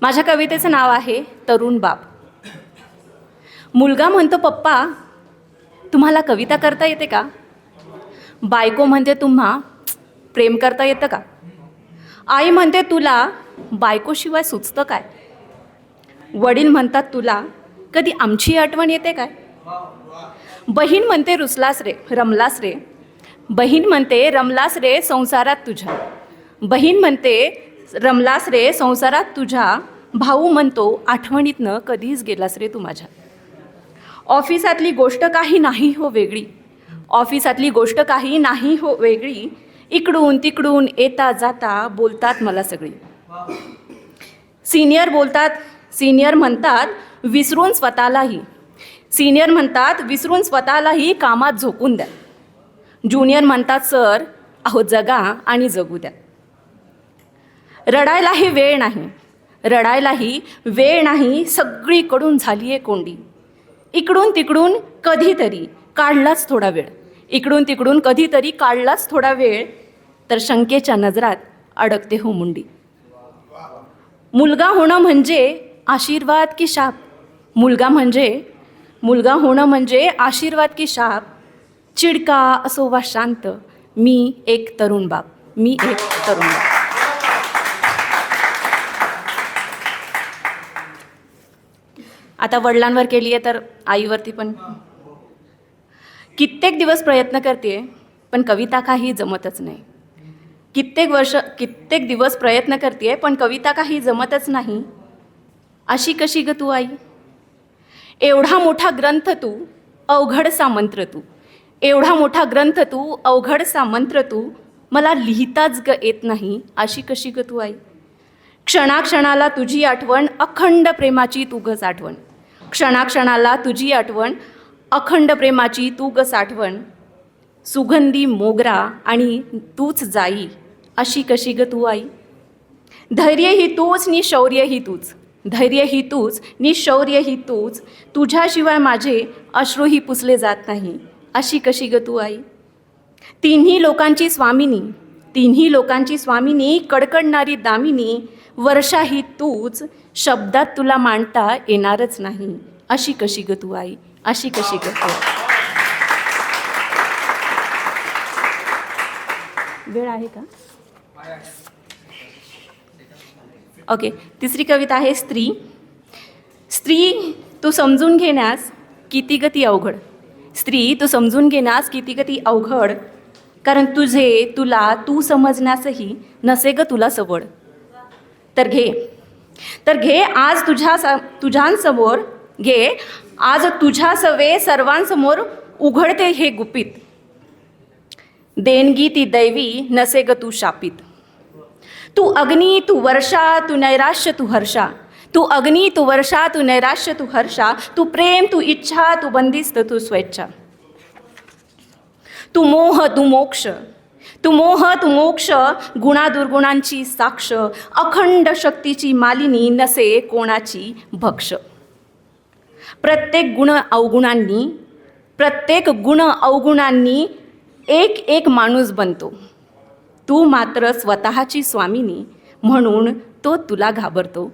माझ्या कवितेचं नाव आहे तरुण बाप. मुलगा म्हणतो, पप्पा तुम्हाला कविता करता येते का? बायको म्हणते, तुम्हा प्रेम करता येतं का? आई म्हणते, तुला बायकोशिवाय सुचतं काय? वडील म्हणतात, तुला कधी आमची आठवण येते काय? बहीण म्हणते, रुसलास रे रमलास रे. बहीण म्हणते, रमलास रे संसारात तुझ्या. बहीण म्हणते, रमलास रे संसारात तुझ्या. भाऊ म्हणतो, आठवणीतनं कधीच गेलास रे तू माझ्या. ऑफिसातली गोष्ट काही नाही हो वेगळी. ऑफिसातली गोष्ट काही नाही हो वेगळी. इकडून तिकडून येता जाता बोलतात मला सगळी. सीनियर बोलतात, सीनियर म्हणतात विसरून स्वतःलाही. सीनियर म्हणतात विसरून स्वतःलाही कामात झोकून द्या. ज्युनियर म्हणतात, सर अहो जगा आणि जगू द्या. रडायलाही वेळ नाही, रडायलाही वेळ नाही. सगळीकडून झाली आहे कोंडी. इकडून तिकडून कधीतरी काढलाच थोडा वेळ. इकडून तिकडून कधीतरी काढलाच थोडा वेळ. तर शंकेच्या नजरात अडकते हो मुंडी. मुलगा होणं म्हणजे आशीर्वाद की शाप? मुलगा होणं म्हणजे आशीर्वाद की शाप? चिडका असो वा शांत, मी एक तरुण बाप. मी एक तरुण बाप. आता वडिलांवर केली आहे तर आईवरती पण. कित्येक दिवस प्रयत्न करते पण कविता काही जमतच नाही. कित्येक दिवस प्रयत्न करते पण कविता काही जमतच नाही. अशी कशी ग तू आई? एवढा मोठा ग्रंथ तू, अवघडसा मंत्र तू. एवढा मोठा ग्रंथ तू, अवघडसा मंत्र तू. मला लिहिताच ग येत नाही. अशी कशी ग तू आई? क्षणाक्षणाला तुझी आठवण, अखंड प्रेमाची तू ग साठवण. क्षणाक्षणाला तुझी आठवण, अखंड प्रेमाची तू ग साठवण. सुगंधी मोगरा आणि तूच जाई. अशी कशी ग तू आई? धैर्य ही तूच नि शौर्य ही तूच. धैर्य ही तूच नि शौर्य ही तूच. तुझ्याशिवाय माझे अश्रूही पुसले जात नाही. अशी कशी ग तू आई? तिन्ही लोकांची स्वामिनी, तिन्ही लोकांची स्वामिनी, कडकडणारी दामिनी. वर्षा ही तूच, शब्दात तुला मांडता येणारच नाही. अशी कशी ग तू आई? अशी कशी ग तू? वेळ आहे का? ओके. तिसरी कविता आहे स्त्री. स्त्री तू समजून घेण्यास किती गती अवघड. स्त्री तू समजून घेण्यास किती गती अवघड. कारण तुला तू समजण्यासही नसे ग तुला सवड. तर घे आज तुझ्यांसमोर घे आज तुझ्या सवे सर्वांसमोर उघडते हे गुपित. देणगी ती दैवी नसे ग तू शापित. तू अग्नी तू वर्षा तू नैराश्य तू हर्षा. तू अग्नी तू वर्षा तू नैराश्य तू हर्षा. तू प्रेम तू इच्छा तू बंदिस्त तू स्वेच्छा. तू मोह तू मोक्ष. तू मोह तू मोक्ष. गुणादुर्गुणांची साक्ष. अखंड शक्तीची मालिनी नसे कोणाची भक्ष. प्रत्येक गुण अवगुणांनी एक एक माणूस बनतो. तू मात्र स्वतःची स्वामिनी, म्हणून तो तुला घाबरतो.